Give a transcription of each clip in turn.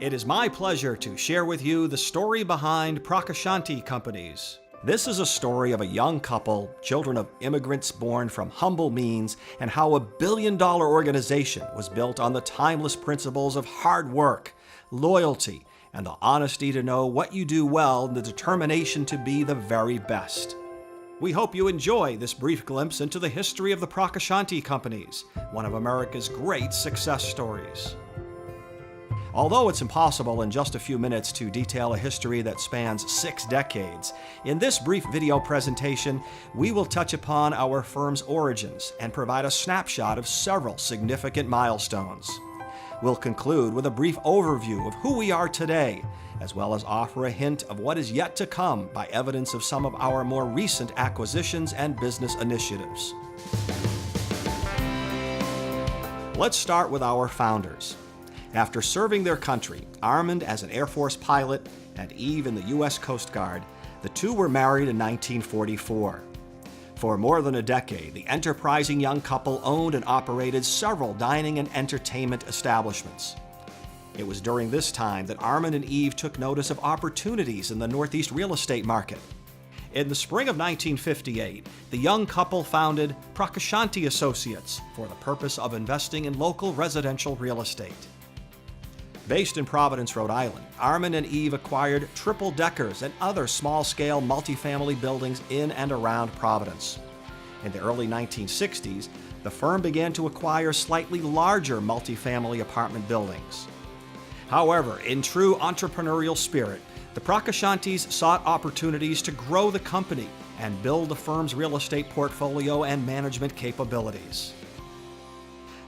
It is my pleasure to share with you the story behind Prakashanti Companies. This is a story of a young couple, children of immigrants born from humble means, and how a billion-dollar organization was built on the timeless principles of hard work, loyalty, and the honesty to know what you do well and the determination to be the very best. We hope you enjoy this brief glimpse into the history of the Prakashanti Companies, one of America's great success stories. Although it's impossible in just a few minutes to detail a history that spans 6 decades, in this brief video presentation, we will touch upon our firm's origins and provide a snapshot of several significant milestones. We'll conclude with a brief overview of who we are today, as well as offer a hint of what is yet to come by evidence of some of our more recent acquisitions and business initiatives. Let's start with our founders. After serving their country, Armand as an Air Force pilot and Eve in the U.S. Coast Guard, the two were married in 1944. For more than a decade, the enterprising young couple owned and operated several dining and entertainment establishments. It was during this time that Armand and Eve took notice of opportunities in the Northeast real estate market. In the spring of 1958, the young couple founded Prakashanti Associates for the purpose of investing in local residential real estate. Based in Providence, Rhode Island, Armand and Eve acquired triple-deckers and other small-scale multifamily buildings in and around Providence. In the early 1960s, the firm began to acquire slightly larger multifamily apartment buildings. However, in true entrepreneurial spirit, the Prakashantis sought opportunities to grow the company and build the firm's real estate portfolio and management capabilities.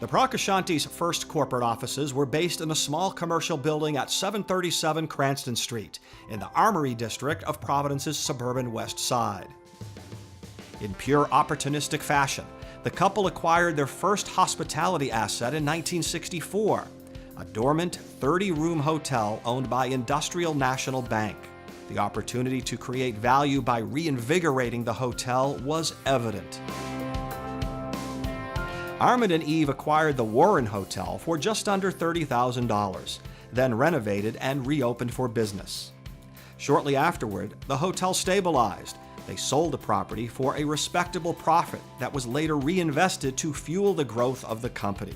The Prakashantis' first corporate offices were based in a small commercial building at 737 Cranston Street in the Armory District of Providence's suburban West Side. In pure opportunistic fashion, the couple acquired their first hospitality asset in 1964, a dormant 30-room hotel owned by Industrial National Bank. The opportunity to create value by reinvigorating the hotel was evident. Armand and Eve acquired the Warren Hotel for just under $30,000, then renovated and reopened for business. Shortly afterward, the hotel stabilized. They sold the property for a respectable profit that was later reinvested to fuel the growth of the company.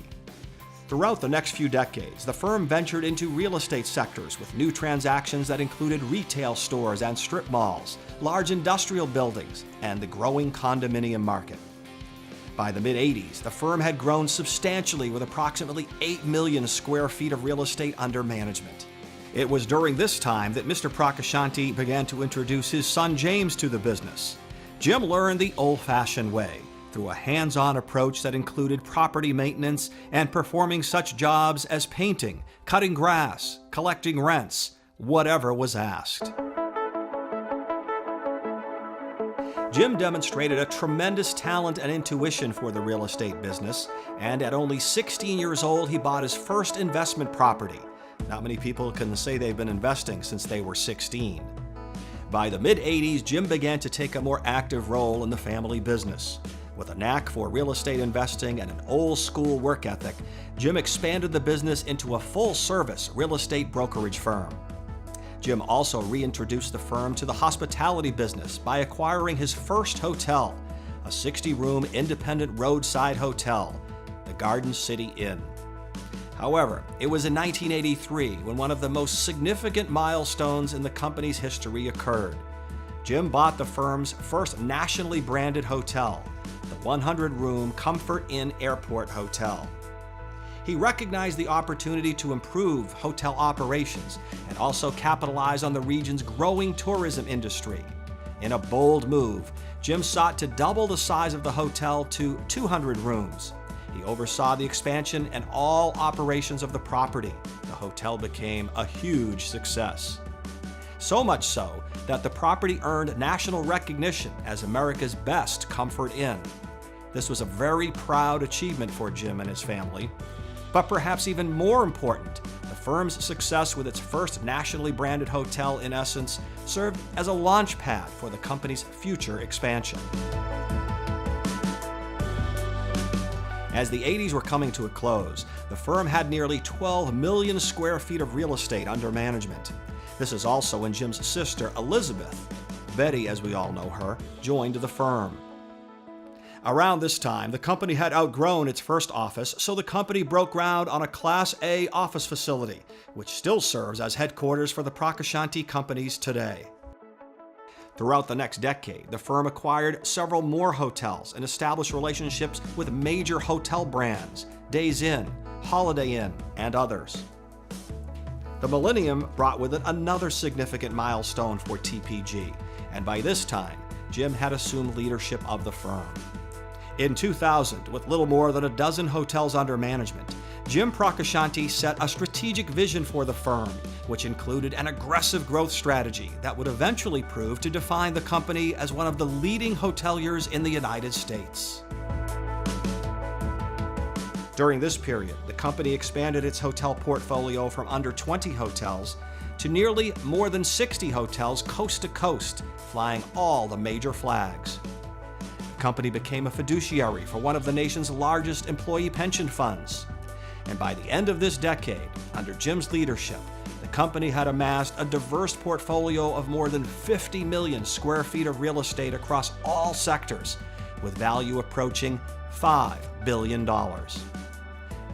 Throughout the next few decades, the firm ventured into real estate sectors with new transactions that included retail stores and strip malls, large industrial buildings, and the growing condominium market. By the mid-'80s, the firm had grown substantially with approximately 8 million square feet of real estate under management. It was during this time that Mr. Prakashanti began to introduce his son James to the business. Jim learned the old-fashioned way, through a hands-on approach that included property maintenance and performing such jobs as painting, cutting grass, collecting rents, whatever was asked. Jim demonstrated a tremendous talent and intuition for the real estate business, and at only 16 years old, he bought his first investment property. Not many people can say they've been investing since they were 16. By the mid-'80s, Jim began to take a more active role in the family business. With a knack for real estate investing and an old-school work ethic, Jim expanded the business into a full-service real estate brokerage firm. Jim also reintroduced the firm to the hospitality business by acquiring his first hotel, a 60-room independent roadside hotel, the Garden City Inn. However, it was in 1983 when one of the most significant milestones in the company's history occurred. Jim bought the firm's first nationally branded hotel, the 100-room Comfort Inn Airport Hotel. He recognized the opportunity to improve hotel operations and also capitalize on the region's growing tourism industry. In a bold move, Jim sought to double the size of the hotel to 200 rooms. He oversaw the expansion and all operations of the property. The hotel became a huge success. So much so that the property earned national recognition as America's best comfort inn. This was a very proud achievement for Jim and his family. But perhaps even more important, the firm's success with its first nationally branded hotel, in essence, served as a launch pad for the company's future expansion. As the 80s were coming to a close, the firm had nearly 12 million square feet of real estate under management. This is also when Jim's sister, Elizabeth, Betty as we all know her, joined the firm. Around this time, the company had outgrown its first office, so the company broke ground on a Class A office facility, which still serves as headquarters for the Prakashanti companies today. Throughout the next decade, the firm acquired several more hotels and established relationships with major hotel brands, Days Inn, Holiday Inn, and others. The millennium brought with it another significant milestone for TPG, and by this time, Jim had assumed leadership of the firm. In 2000, with little more than a dozen hotels under management, Jim Prakashanti set a strategic vision for the firm, which included an aggressive growth strategy that would eventually prove to define the company as one of the leading hoteliers in the United States. During this period, the company expanded its hotel portfolio from under 20 hotels to nearly more than 60 hotels coast to coast, flying all the major flags. The company became a fiduciary for one of the nation's largest employee pension funds. And by the end of this decade, under Jim's leadership, the company had amassed a diverse portfolio of more than 50 million square feet of real estate across all sectors, with value approaching $5 billion.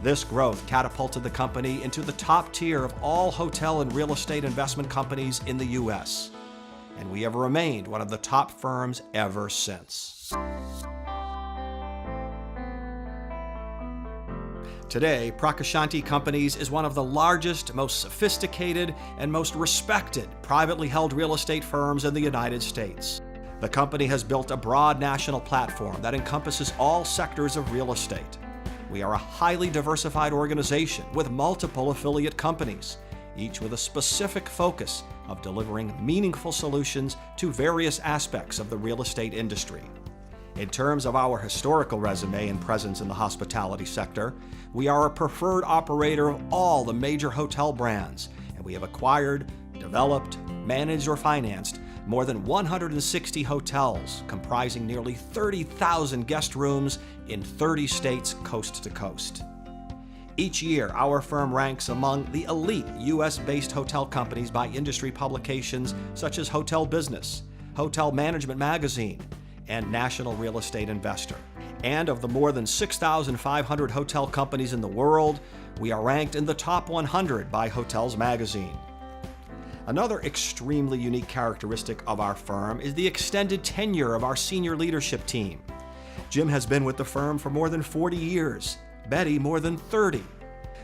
This growth catapulted the company into the top tier of all hotel and real estate investment companies in the U.S., and we have remained one of the top firms ever since. Today, Prakashanti Companies is one of the largest, most sophisticated, and most respected privately held real estate firms in the United States. The company has built a broad national platform that encompasses all sectors of real estate. We are a highly diversified organization with multiple affiliate companies, each with a specific focus of delivering meaningful solutions to various aspects of the real estate industry. In terms of our historical resume and presence in the hospitality sector, we are a preferred operator of all the major hotel brands, and we have acquired, developed, managed, or financed more than 160 hotels, comprising nearly 30,000 guest rooms in 30 states coast to coast. Each year, our firm ranks among the elite U.S.-based hotel companies by industry publications such as Hotel Business, Hotel Management Magazine, and National Real Estate Investor. And of the more than 6,500 hotel companies in the world, we are ranked in the top 100 by Hotels Magazine. Another extremely unique characteristic of our firm is the extended tenure of our senior leadership team. Jim has been with the firm for more than 40 years, Betty more than 30.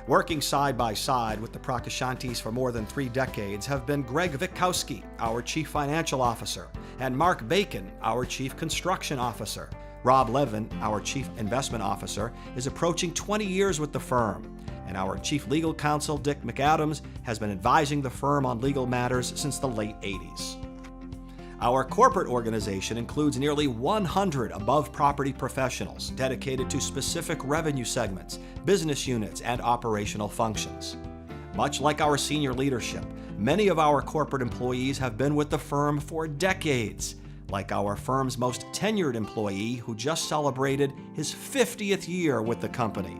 Working side by side with the Prakashantis for more than 3 decades have been Greg Witkowski, our Chief Financial Officer, and Mark Bacon, our Chief Construction Officer. Rob Levin, our Chief Investment Officer, is approaching 20 years with the firm, and our Chief Legal Counsel, Dick McAdams, has been advising the firm on legal matters since the late 80s. Our corporate organization includes nearly 100 above-property professionals dedicated to specific revenue segments, business units, and operational functions. Much like our senior leadership, many of our corporate employees have been with the firm for decades, like our firm's most tenured employee who just celebrated his 50th year with the company.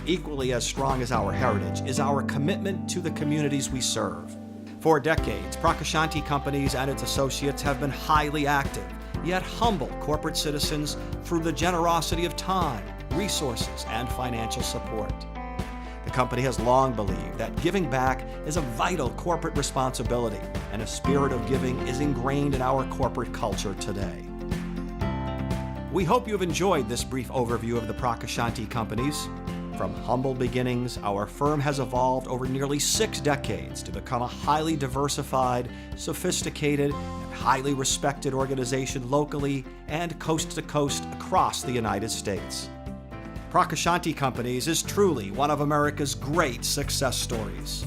Equally as strong as our heritage is our commitment to the communities we serve. For decades, Prakashanti Companies and its associates have been highly active, yet humble corporate citizens through the generosity of time, resources, and financial support. The company has long believed that giving back is a vital corporate responsibility, and a spirit of giving is ingrained in our corporate culture today. We hope you've enjoyed this brief overview of the Prakashanti companies. From humble beginnings, our firm has evolved over nearly 6 decades to become a highly diversified, sophisticated, and highly respected organization locally and coast to coast across the United States. Prakashanti Companies is truly one of America's great success stories.